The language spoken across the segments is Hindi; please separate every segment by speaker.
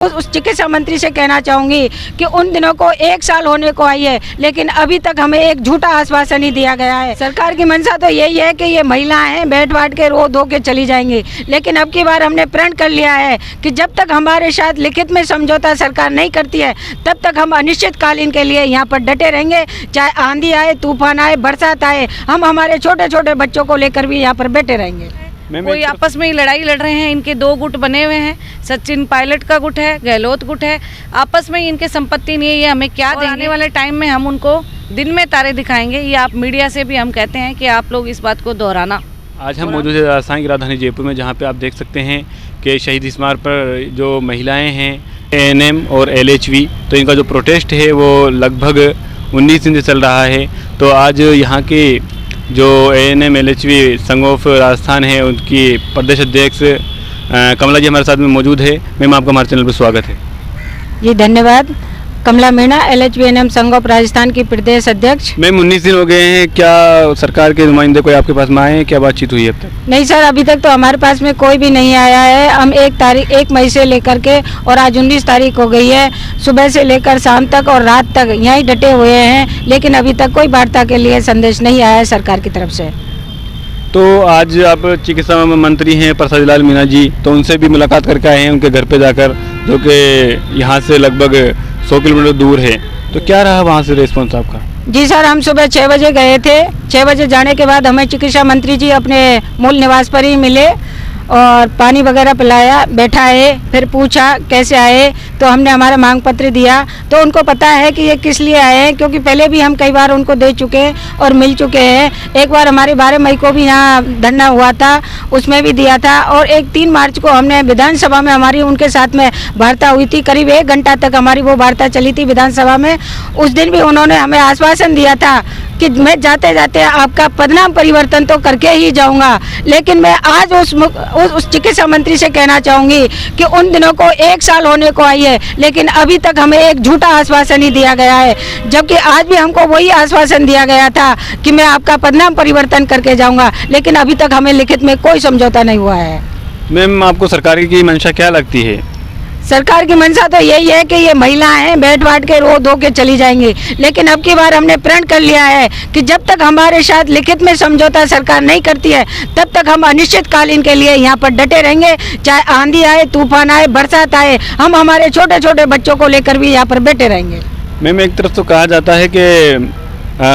Speaker 1: उस चिकित्सा मंत्री से कहना चाहूँगी कि उन दिनों को 1 साल होने को आई है, लेकिन अभी तक हमें एक झूठा आश्वासन ही दिया गया है। सरकार की मंशा तो यही है कि ये महिलाएं हैं बैठ बाट के रो धो के चली जाएंगी, लेकिन अब की बार हमने प्रण कर लिया है कि जब तक हमारे साथ लिखित में समझौता सरकार नहीं करती है तब तक हम अनिश्चितकालीन के लिए यहाँ पर डटे रहेंगे। चाहे आंधी आए, तूफान आए, बरसात आए, हम हमारे छोटे छोटे बच्चों को लेकर भी यहाँ पर बैठे रहेंगे।
Speaker 2: कोई आपस में ही लड़ाई लड़ रहे हैं। इनके 2 गुट बने हुए हैं, सचिन पायलट का गुट है, गहलोत गुट है। आपस में ही इनके संपत्ति नहीं है, ये हमें क्या देंगे। आने वाले टाइम में हम उनको दिन में तारे दिखाएंगे। ये आप मीडिया से भी हम कहते हैं कि आप लोग इस बात को दोहराना।
Speaker 3: आज हम मौजूद है राजस्थान की राजधानी जयपुर में, जहाँ पे आप देख सकते हैं कि शहीद स्मारक पर जो महिलाएं हैं ANM और LHV, तो इनका जो प्रोटेस्ट है वो लगभग 19 दिन से चल रहा है। तो आज यहाँ के जो ANM LHV संघ ऑफ राजस्थान है उनकी प्रदेश अध्यक्ष कमला जी हमारे साथ में मौजूद है। मैम, आपका हमारे चैनल पर स्वागत है।
Speaker 1: जी धन्यवाद। कमला मीणा, LHV ANM संघ ऑफ राजस्थान की प्रदेश अध्यक्ष।
Speaker 3: मैम, 19 दिन हो गए हैं, क्या सरकार के नुमाइंदे कोई आपके पास में आए हैं? क्या बातचीत हुई है अब तक?
Speaker 1: नहीं सर, अभी तक तो हमारे पास में कोई भी नहीं आया है। हम 1 मई से लेकर के और आज 19 तारीख हो गई है, सुबह से लेकर शाम तक और रात तक यहीं डटे हुए हैं, लेकिन अभी तक कोई वार्ता के लिए संदेश नहीं आया है सरकार की तरफ से।
Speaker 3: तो आज आप चिकित्सा मंत्री हैं प्रसाद लाल मीणा जी, तो उनसे भी मुलाकात करके आए हैं उनके घर पे जाकर, जो कि यहाँ से लगभग 100 किलोमीटर दूर है। तो क्या रहा वहाँ से रिस्पॉन्स आपका?
Speaker 1: जी सर, हम सुबह 6 बजे गए थे। 6 बजे जाने के बाद हमें चिकित्सा मंत्री जी अपने मूल निवास पर ही मिले और पानी वगैरह पिलाया, बैठाए, फिर पूछा कैसे आए, तो हमने हमारा मांग पत्र दिया। तो उनको पता है कि ये किस लिए आए हैं, क्योंकि पहले भी हम कई बार उनको दे चुके और मिल चुके हैं। एक बार हमारे 12 मई को भी यहाँ धरना हुआ था, उसमें भी दिया था, और 3 मार्च को हमने विधानसभा में हमारी उनके साथ में वार्ता हुई थी। करीब 1 घंटा तक हमारी वो वार्ता चली थी विधानसभा में। उस दिन भी उन्होंने हमें आश्वासन दिया था कि मैं जाते जाते आपका पदनाम परिवर्तन तो करके ही जाऊंगा। लेकिन मैं आज उस चिकित्सा मंत्री से कहना चाहूँगी कि उन दिनों को 1 साल होने को आई है, लेकिन अभी तक हमें एक झूठा आश्वासन ही दिया गया है, जबकि आज भी हमको वही आश्वासन दिया गया था कि मैं आपका पदनाम परिवर्तन करके जाऊँगा, लेकिन अभी तक हमें लिखित में कोई समझौता नहीं हुआ है।
Speaker 3: मैम, आपको सरकार की मंशा क्या लगती है?
Speaker 1: सरकार की मंशा तो यही है कि ये महिलाएं हैं बैठ बाट के रो धो के चली जाएंगी, लेकिन अब की बार हमने प्रण कर लिया है कि जब तक हमारे साथ लिखित में समझौता सरकार नहीं करती है तब तक हम अनिश्चितकालीन के लिए यहाँ पर डटे रहेंगे। चाहे आंधी आए, तूफान आए, बरसात आए, हम हमारे छोटे छोटे बच्चों को लेकर भी यहाँ पर बैठे रहेंगे।
Speaker 3: मैम, एक तरफ तो कहा जाता है कि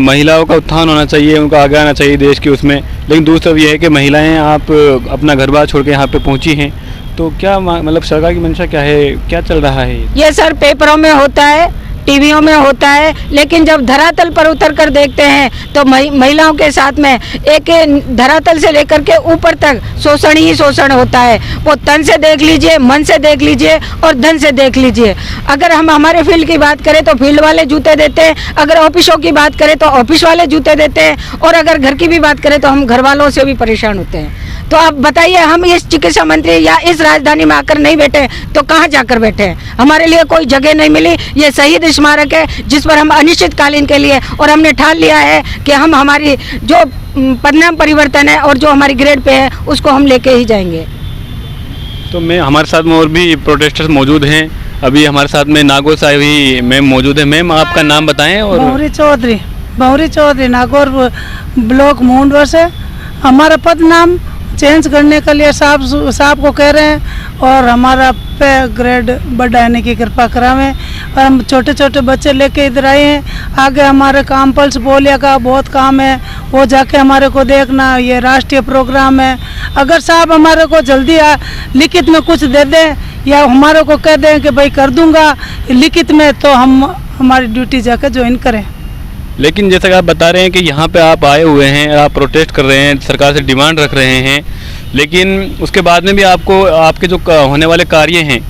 Speaker 3: महिलाओं का उत्थान होना चाहिए, उनका आगे आना चाहिए देश की उसमें, लेकिन दूसरी तरफ ये है कि महिलाएं आप अपना घर बार छोड़ के यहाँ पे पहुँची हैं, तो क्या मतलब सरकार की मंशा क्या है, क्या चल रहा है?
Speaker 1: ये सर पेपरों में होता है, टीवियों में होता है, लेकिन जब धरातल पर उतर कर देखते हैं तो महिलाओं के साथ में एक धरातल से लेकर के ऊपर तक शोषण ही शोषण होता है। वो तन से देख लीजिए, मन से देख लीजिए और धन से देख लीजिए। अगर हम हमारे फील्ड की बात करें तो फील्ड वाले जूते देते हैं, अगर ऑफिसों की बात करें तो ऑफिस वाले जूते देते हैं, और अगर घर की भी बात करें तो हम घर वालों से भी परेशान होते हैं। तो आप बताइए, हम इस चिकित्सा मंत्री या इस राजधानी में आकर नहीं बैठे तो कहाँ जाकर बैठे हैं? हमारे लिए कोई जगह नहीं मिली। ये शहीद स्मारक है जिस पर हम अनिश्चितकालीन के लिए, और हमने ठान लिया है कि हम हमारी जो पदनाम परिवर्तन है और जो हमारी ग्रेड पे है उसको हम लेके ही जाएंगे।
Speaker 3: तो मैं हमारे साथ में और भी प्रोटेस्टर्स मौजूद हैं। अभी हमारे साथ में नागौर से हुई मैम मौजूद है। मैम, आपका नाम बताएं। और
Speaker 4: बहुरी चौधरी नागौर ब्लॉक मुंडवा से। हमारा पद नाम चेंज करने के लिए साहब को कह रहे हैं, और हमारा पे ग्रेड बढ़ाने की कृपा करावें। और हम छोटे छोटे बच्चे लेके इधर आए हैं। आगे हमारे काम पल्स पोलियो का बहुत काम है, वो जाके हमारे को देखना। ये राष्ट्रीय प्रोग्राम है। अगर साहब हमारे को जल्दी लिखित में कुछ दे दें या हमारे को कह दें कि भाई कर दूंगा लिखित में, तो हम हमारी ड्यूटी जाकर ज्वाइन करें।
Speaker 3: लेकिन जैसा कि आप बता रहे हैं कि यहाँ पे आप आए हुए हैं, आप प्रोटेस्ट कर रहे हैं, सरकार से डिमांड रख रहे हैं, लेकिन उसके बाद में भी आपको आपके जो होने वाले कार्य हैं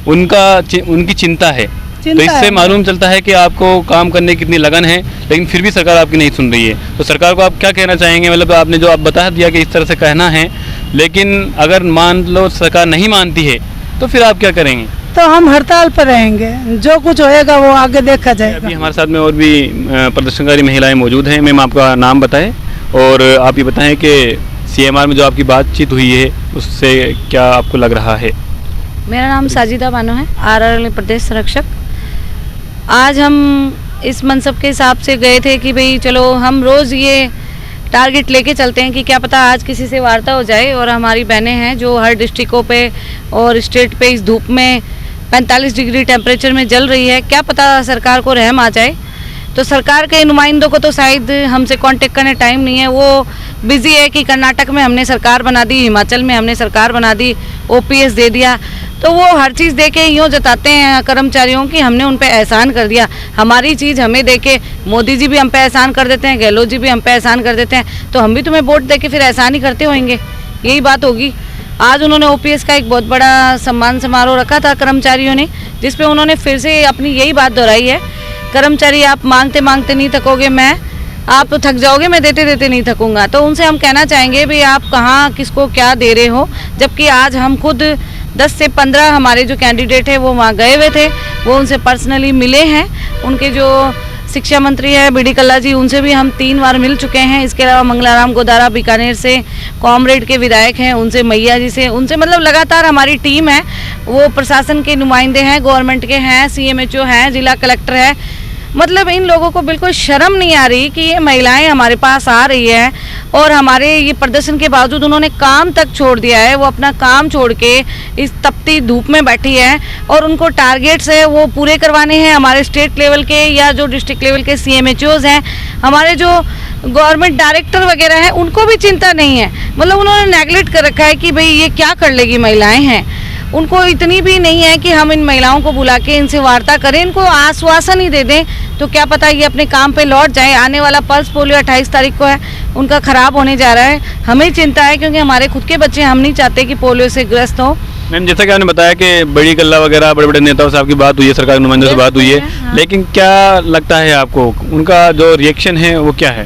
Speaker 3: उनकी चिंता है। तो इससे मालूम चलता है कि आपको काम करने की कितनी लगन है, लेकिन फिर भी सरकार आपकी नहीं सुन रही है। तो सरकार को आप क्या कहना चाहेंगे? मतलब आपने जो आप बता दिया कि इस तरह से कहना है, लेकिन अगर मान लो सरकार नहीं मानती है तो फिर आप क्या करेंगे?
Speaker 4: तो हम हड़ताल पर रहेंगे, जो कुछ होएगा वो आगे देखा जाएगा।
Speaker 3: अभी हमारे साथ में और भी प्रदर्शनकारी महिलाएं मौजूद हैं। मैम, आपका नाम बताएं और आप ये बताएं कि CMR में जो आपकी बातचीत हुई है उससे क्या आपको लग रहा है?
Speaker 2: मेरा नाम साजिदा बानो है, आरआरएल प्रदेश संरक्षक। आज हम इस मनसब के हिसाब से गए थे कि भाई चलो हम रोज़ ये टारगेट लेके चलते हैं कि क्या पता आज किसी से वार्ता हो जाए, और हमारी बहनें हैं जो हर डिस्ट्रिक्टों पे और स्टेट पे इस धूप में 45 डिग्री टेम्परेचर में जल रही है, क्या पता सरकार को रहम आ जाए। तो सरकार के नुमाइंदों को तो शायद हमसे कांटेक्ट करने टाइम नहीं है, वो बिजी है कि कर्नाटक में हमने सरकार बना दी, हिमाचल में हमने सरकार बना दी, ओपीएस दे दिया, तो वो हर चीज़ दे के यूँ जताते हैं कर्मचारियों की हमने उन पे एहसान कर दिया। हमारी चीज़ हमें दे के मोदी जी भी हम पे एहसान कर देते हैं, गहलोत जी भी हम पे एहसान कर देते हैं, तो हम भी तुम्हें वोट दे के फिर एहसान ही करते होंगे, यही बात होगी। आज उन्होंने ओपीएस का एक बहुत बड़ा सम्मान समारोह रखा था कर्मचारियों ने, जिसपे उन्होंने फिर से अपनी यही बात दोहराई है, कर्मचारी आप मांगते मांगते नहीं थकोगे, आप तो थक जाओगे, मैं देते देते नहीं थकूंगा। तो उनसे हम कहना चाहेंगे भाई आप कहाँ किसको क्या दे रहे हो, जबकि आज हम खुद 10 से 15 हमारे जो कैंडिडेट है वो वहाँ गए हुए थे, वो उनसे पर्सनली मिले हैं। उनके जो शिक्षा मंत्री है बीडी कल्ला जी, उनसे भी हम 3 बार मिल चुके हैं। इसके अलावा मंगलाराम गोदारा बीकानेर से कॉमरेड के विधायक हैं, उनसे मैया जी से, उनसे मतलब लगातार हमारी टीम है, वो प्रशासन के नुमाइंदे हैं, गवर्नमेंट के हैं, सीएमएचओ हैं, जिला कलेक्टर है। मतलब इन लोगों को बिल्कुल शर्म नहीं आ रही कि ये महिलाएं हमारे पास आ रही है और हमारे ये प्रदर्शन के बावजूद उन्होंने काम तक छोड़ दिया है, वो अपना काम छोड़ के इस तपती धूप में बैठी है और उनको टारगेट्स है वो पूरे करवाने हैं। हमारे स्टेट लेवल के या जो डिस्ट्रिक्ट लेवल के सीएमएचओज हैं, हमारे जो गवर्नमेंट डायरेक्टर वगैरह हैं, उनको भी चिंता नहीं है। मतलब उन्होंने नेगलेक्ट कर रखा है कि भाई ये क्या कर लेगी, महिलाएं हैं, उनको इतनी भी नहीं है कि हम इन महिलाओं को बुला के इनसे वार्ता करें, इनको आश्वासन ही दे दें तो क्या पता ये अपने काम पे लौट जाए। आने वाला पल्स पोलियो 28 तारीख को है, उनका ख़राब होने जा रहा है, हमें चिंता है क्योंकि हमारे खुद के बच्चे, हम नहीं चाहते कि पोलियो से ग्रस्त हो।
Speaker 3: मैम जैसा कि आपने बताया कि बड़ी कल्ला वगैरह बड़े बड़े नेताओं से आपकी बात हुई है, सरकार के नुमाइंदों से बात हुई है,
Speaker 2: हाँ।
Speaker 3: लेकिन क्या लगता है आपको उनका जो रिएक्शन है वो क्या है?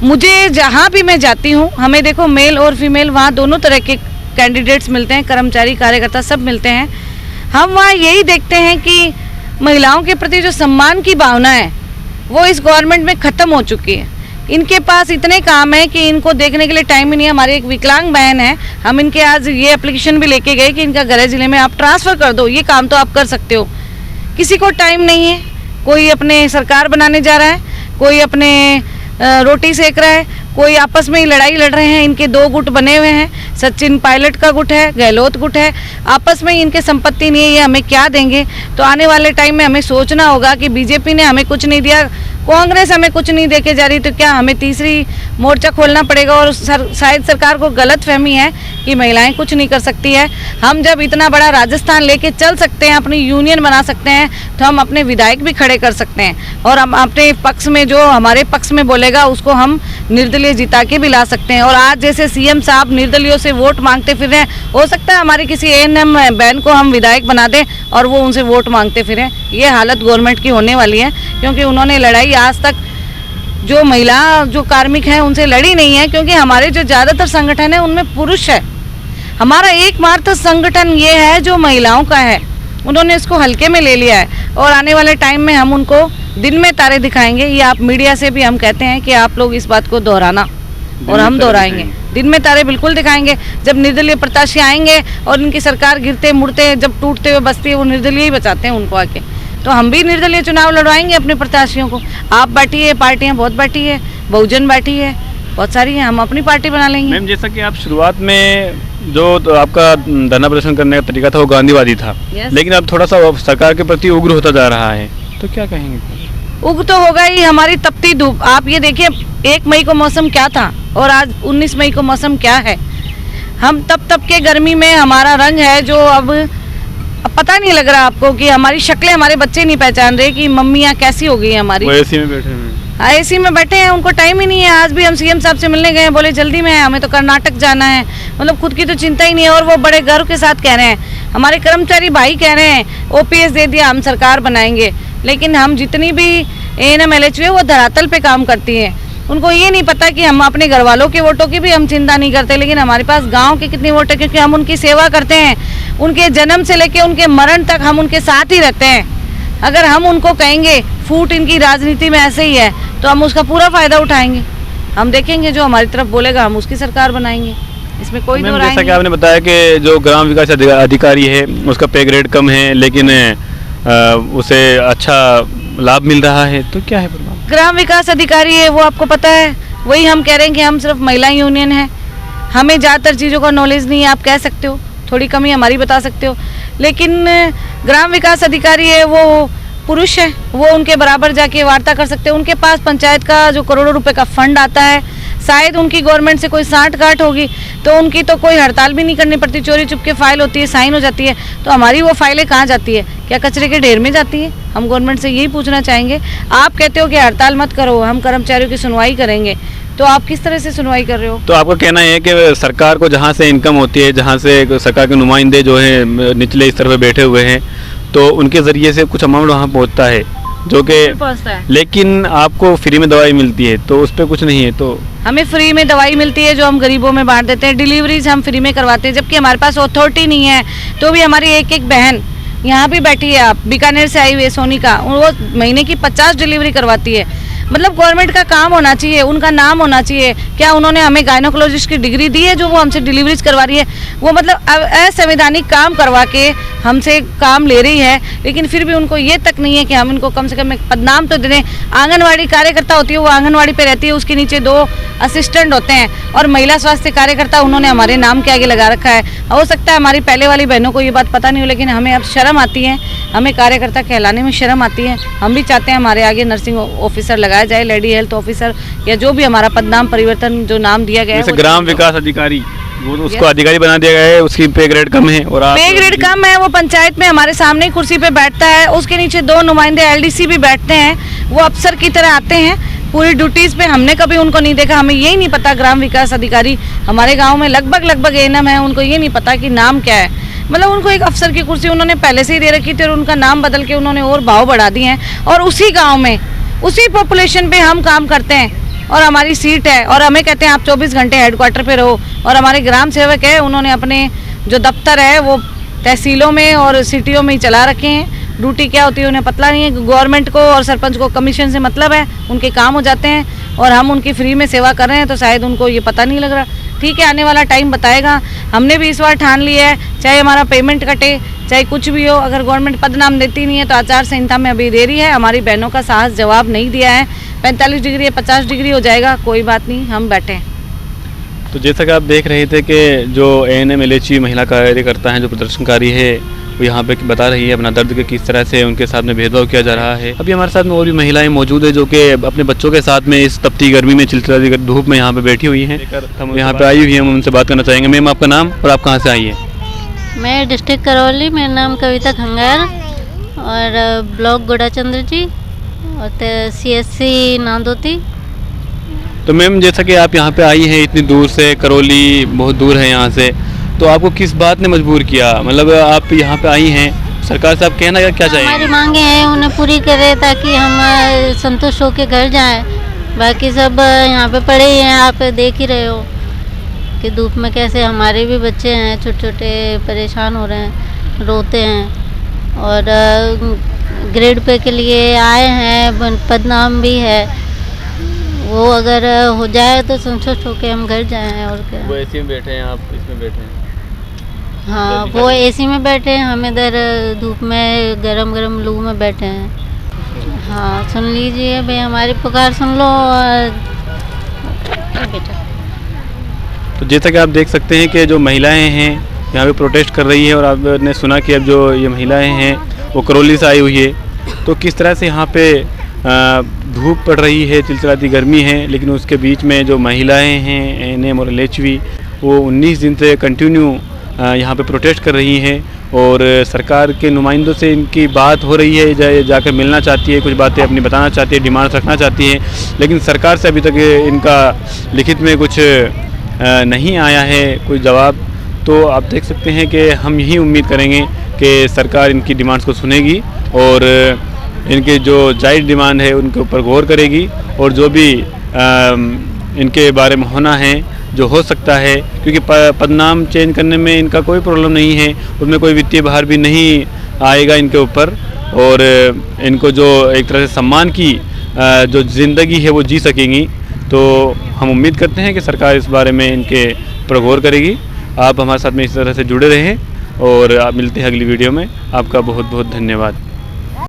Speaker 2: मुझे जहाँ भी मैं जाती हूँ, हमें देखो मेल और फीमेल वहाँ दोनों तरह के कैंडिडेट्स मिलते हैं, कर्मचारी कार्यकर्ता सब मिलते हैं। हम वहाँ यही देखते हैं कि महिलाओं के प्रति जो सम्मान की भावना है वो इस गवर्नमेंट में ख़त्म हो चुकी है। इनके पास इतने काम है कि इनको देखने के लिए टाइम ही नहीं है। हमारी एक विकलांग बहन है, हम इनके आज ये एप्लीकेशन भी लेके गए कि इनका गृह जिले में आप ट्रांसफ़र कर दो, ये काम तो आप कर सकते हो। किसी को टाइम नहीं है, कोई अपने सरकार बनाने जा रहा है, कोई अपने रोटी सेक रहा है, कोई आपस में ही लड़ाई लड़ रहे हैं। इनके 2 गुट बने हुए हैं, सचिन पायलट का गुट है, गहलोत गुट है, आपस में इनके संपत्ति नहीं है, ये हमें क्या देंगे। तो आने वाले टाइम में हमें सोचना होगा कि बीजेपी ने हमें कुछ नहीं दिया, कांग्रेस हमें कुछ नहीं दे के जा रही, तो क्या हमें तीसरी मोर्चा खोलना पड़ेगा। और शायद सरकार को गलत फहमी है कि महिलाएं कुछ नहीं कर सकती है। हम जब इतना बड़ा राजस्थान लेके चल सकते हैं, अपनी यूनियन बना सकते हैं, तो हम अपने विधायक भी खड़े कर सकते हैं और हम अपने पक्ष में जो हमारे पक्ष में बोलेगा उसको हम निर्दलीय जिता के भी ला सकते हैं। और आज जैसे सीएम साहब निर्दलीयों से वोट मांगते फिर रहे हैं, हो सकता है हमारी किसी एएनएम बहन को हम विधायक बना दें और वो उनसे वोट मांगते फिरें। ये हालत गवर्नमेंट की होने वाली है, क्योंकि उन्होंने लड़ाई आज तक जो महिला जो कार्मिक हैं उनसे लड़ी नहीं है, क्योंकि हमारे जो ज़्यादातर संगठन है उनमें पुरुष है। हमारा एकमात्र संगठन ये है जो महिलाओं का है, उन्होंने इसको हल्के में ले लिया है। और आने वाले टाइम में हम उनको दिन में तारे दिखाएंगे। ये आप मीडिया से भी हम कहते हैं कि आप लोग इस बात को दोहराना, और हम दोहराएंगे, दिन में तारे बिल्कुल दिखाएंगे। जब निर्दलीय प्रत्याशी आएंगे और इनकी सरकार गिरते मुड़ते जब टूटते हुए बसती है, वो निर्दलीय ही बचाते हैं उनको आके। तो हम भी निर्दलीय चुनाव लड़वाएंगे अपने प्रत्याशियों को। आप बैठी है, पार्टियां बहुत बैठी है, बहुजन बैठी है, बहुत सारी हैं, हम अपनी पार्टी बना लेंगे।
Speaker 3: मैम जैसा कि आप शुरुआत में जो तो आपका धरना प्रदर्शन करने का तरीका था वो गांधीवादी था, लेकिन अब थोड़ा सा सरकार के प्रति उग्र होता जा रहा है, तो क्या कहेंगे?
Speaker 2: उग तो होगा ही, हमारी तपती धूप। आप ये देखिए 1 मई को मौसम क्या था और आज 19 मई को मौसम क्या है। हम तप के गर्मी में हमारा रंग है जो अब पता नहीं लग रहा आपको कि हमारी शक्लें, हमारे बच्चे नहीं पहचान रहे कि मम्मियाँ कैसी हो गई हैं हमारी।
Speaker 3: वो एसी में बैठे हैं।
Speaker 2: एसी में बैठे हैं, उनको टाइम ही नहीं है। आज भी हम सीएम साहब से मिलने गए हैं, बोले जल्दी में है, हमें तो कर्नाटक जाना है। मतलब खुद की तो चिंता ही नहीं है, और वो बड़े गर्व के साथ कह रहे हैं, हमारे कर्मचारी भाई कह रहे हैं ओपीएस दे दिया, हम सरकार बनाएंगे। लेकिन हम जितनी भी एएनएम एलएचओ है वो धरातल पे काम करती हैं, उनको ये नहीं पता कि हम अपने घर वालों के वोटों की भी हम चिंता नहीं करते, लेकिन हमारे पास गांव के कितने वोट है, क्योंकि हम उनकी सेवा करते हैं। उनके जन्म से लेके उनके मरण तक हम उनके साथ ही रहते हैं। अगर हम उनको कहेंगे फूट इनकी राजनीति में ऐसे ही है, तो हम उसका पूरा फ़ायदा उठाएंगे। हम देखेंगे जो हमारी तरफ बोलेगा, हम उसकी सरकार बनाएंगे। इसमें कोई
Speaker 3: मैम,
Speaker 2: दो राय
Speaker 3: जैसा कि
Speaker 2: नहीं।
Speaker 3: आपने बताया कि जो ग्राम विकास अधिकारी है उसका पे ग्रेड कम है, लेकिन उसे अच्छा लाभ मिल रहा है, तो क्या है प्रभाव?
Speaker 2: ग्राम विकास अधिकारी है वो आपको पता है, वही हम कह रहे हैं कि हम सिर्फ महिला यूनियन है, हमें ज़्यादातर चीज़ों का नॉलेज नहीं है, आप कह सकते हो, थोड़ी कमी हमारी बता सकते हो, लेकिन ग्राम विकास अधिकारी है वो पुरुष है, वो उनके बराबर जाके वार्ता कर सकते हैं। उनके पास पंचायत का जो करोड़ों रुपए का फंड आता है, शायद उनकी गवर्नमेंट से कोई साठ-गांठ होगी तो उनकी तो कोई हड़ताल भी नहीं करनी पड़ती, चोरी चुपके फाइल होती है, साइन हो जाती है। तो हमारी वो फाइलें कहाँ जाती है? क्या कचरे के ढेर में जाती है? हम गवर्नमेंट से यही पूछना चाहेंगे। आप कहते हो कि हड़ताल मत करो, हम कर्मचारियों की सुनवाई करेंगे, तो आप किस तरह से सुनवाई कर रहे हो?
Speaker 3: तो आपका कहना है कि सरकार को जहाँ से इनकम होती है, जहाँ से सरकार के नुमाइंदे जो हैं निचले स्तर पे बैठे हुए हैं, तो उनके ज़रिए से कुछ अमाउंट वहाँ पहुँचता है, जो कि
Speaker 2: पहुँचता है,
Speaker 3: लेकिन आपको फ्री में दवाई मिलती है, तो उस पर कुछ नहीं है। तो
Speaker 2: हमें फ्री में दवाई मिलती है जो हम गरीबों में बांट देते हैं, डिलीवरीज हम फ्री में करवाते हैं, जबकि हमारे पास अथॉरिटी नहीं है। तो भी हमारी एक एक बहन यहाँ भी बैठी है, आप बीकानेर से आई हुई है सोनिका, वो महीने की 50 डिलीवरी करवाती है। मतलब गवर्नमेंट का काम होना चाहिए, उनका नाम होना चाहिए। क्या उन्होंने हमें गायनोकोलॉजिस्ट की डिग्री दी है जो वो हमसे डिलीवरीज करवा रही है? वो मतलब असंवैधानिक काम करवा के हमसे काम ले रही है, लेकिन फिर भी उनको ये तक नहीं है कि हम इनको कम से कम एक पदनाम तो दे दें। आंगनवाड़ी कार्यकर्ता होती है, वो आंगनवाड़ी पे रहती है, उसके नीचे 2 असिस्टेंट होते हैं, और महिला स्वास्थ्य कार्यकर्ता उन्होंने हमारे नाम के आगे लगा रखा है। हो सकता है हमारी पहले वाली बहनों को ये बात पता नहीं हो, लेकिन हमें अब शर्म आती है, हमें कार्यकर्ता कहलाने में शर्म आती है। हम भी चाहते हैं हमारे आगे नर्सिंग ऑफिसर लगाया जाए, लेडी हेल्थ ऑफिसर, या जो भी हमारा पदनाम परिवर्तन जो नाम दिया गया है।
Speaker 3: जैसे
Speaker 2: वो
Speaker 3: ग्राम विकास अधिकारी, वो उसको अधिकारी बना दिया गया है, उसकी पे ग्रेड कम है, और आप
Speaker 2: पे ग्रेड कम है, वो पंचायत में हमारे सामने ही कुर्सी पे बैठता है, उसके नीचे 2 नुमाइंदे एलडीसी भी बैठते हैं, वो अफसर की तरह आते हैं पूरी ड्यूटीज पे। हमने कभी उनको नहीं देखा, हमें यही नहीं पता ग्राम विकास अधिकारी हमारे गांव में लगभग एएनएम है, उनको ये नहीं पता कि नाम क्या है। मतलब उनको एक अफसर की कुर्सी उन्होंने पहले से ही दे रखी थी, और उनका नाम बदल के उन्होंने और भाव बढ़ा दिए हैं, और उसी गाँव में उसी पॉपुलेशन पे हम काम करते हैं, और हमारी सीट है, और हमें कहते हैं आप 24 घंटे हेडक्वार्टर पे रहो। और हमारे ग्राम सेवक है, उन्होंने अपने जो दफ्तर है वो तहसीलों में और सिटियों में ही चला रखे हैं। ड्यूटी क्या होती है उन्हें पता नहीं है। गवर्नमेंट को और सरपंच को कमीशन से मतलब है, उनके काम हो जाते हैं, और हम उनकी फ्री में सेवा कर रहे हैं, तो शायद उनको ये पता नहीं लग रहा। ठीक है, आने वाला टाइम बताएगा। हमने भी इस बार ठान लिया है, चाहे हमारा पेमेंट कटे, चाहे कुछ भी हो, अगर गवर्नमेंट पदनाम देती नहीं है तो आचार संहिता में अभी दे रही है। हमारी बहनों का साहस जवाब नहीं दिया है। 45 डिग्री या 50 डिग्री हो जाएगा, कोई बात नहीं, हम बैठे हैं।
Speaker 3: तो जैसा कि आप देख रहे थे कि जो एएनएम एलएचवी महिला कार्यकर्ता हैं, जो प्रदर्शनकारी है, वो यहाँ पे बता रही है अपना दर्द कि किस तरह से उनके साथ में भेदभाव किया जा रहा है। अभी हमारे साथ में और भी महिलाएं मौजूद है जो कि अपने बच्चों के साथ में इस तपती गर्मी में, चिलचिलाती धूप में यहाँ पे बैठी हुई हैं। हम यहाँ पे आई हुई हैं, हम उनसे बात करना चाहेंगे। मैम, आपका नाम और आप कहाँ से आई हैं?
Speaker 5: मैं डिस्ट्रिक्ट करौली, मेरा नाम कविता खंगार, और ब्लॉक गोडाचंद्र जी, और CSC नांदोती।
Speaker 3: तो मैम, जैसा कि आप यहाँ पे आई हैं इतनी दूर से, करौली बहुत दूर है यहाँ से, तो आपको किस बात ने मजबूर किया? मतलब आप यहाँ पे आई हैं, सरकार से आप कहना क्या चाहिए?
Speaker 5: हमारी मांगे हैं उन्हें पूरी करें ताकि हम संतुष्ट होकर घर जाएं। बाकी सब यहाँ पे पड़े ही हैं, आप देख ही रहे हो कि धूप में कैसे हमारे भी बच्चे हैं छोटे छोटे परेशान हो रहे हैं, रोते हैं, और ग्रेड पे के लिए आए हैं, पदनाम भी है, वो अगर हो जाए तो संतुष्ट होकर हम घर जाएं। और क्या,
Speaker 3: वो एसी में बैठे हैं, आप इसमें बैठे हैं?
Speaker 5: हाँ, वो एसी में बैठे हैं, हम इधर धूप में गरम गरम लू में बैठे हैं। हाँ, सुन लीजिए भाई, हमारी पुकार सुन लो। बेटा,
Speaker 3: तो जैसा कि आप देख सकते हैं कि जो महिलाएं हैं यहाँ पे प्रोटेस्ट कर रही है, और आपने सुना कि अब जो ये महिलाएं हैं वो करौली से आई हुई है, तो किस तरह से यहाँ पे धूप पड़ रही है, चिलचिलाती गर्मी है, लेकिन उसके बीच में जो महिलाएं हैं एएनएम और एलएचवी, वो 19 दिन से कंटिन्यू यहाँ पे प्रोटेस्ट कर रही हैं, और सरकार के नुमाइंदों से इनकी बात हो रही है, जाकर मिलना चाहती है, कुछ बातें अपनी बताना चाहती है, डिमांड्स रखना चाहती है, लेकिन सरकार से अभी तक इनका लिखित में कुछ नहीं आया है कोई जवाब। तो आप देख सकते हैं कि हम यही उम्मीद करेंगे कि सरकार इनकी डिमांड्स को सुनेगी, और इनके जो जायज़ डिमांड है उनके ऊपर गौर करेगी, और जो भी इनके बारे में होना है, जो हो सकता है, क्योंकि पदनाम चेंज करने में इनका कोई प्रॉब्लम नहीं है, उसमें कोई वित्तीय भार भी नहीं आएगा इनके ऊपर, और इनको जो एक तरह से सम्मान की जो ज़िंदगी है वो जी सकेंगी। तो हम उम्मीद करते हैं कि सरकार इस बारे में इनके पर गौर करेगी। आप हमारे साथ में इस तरह से जुड़े रहें और आप मिलते हैं अगली वीडियो में। आपका बहुत बहुत धन्यवाद।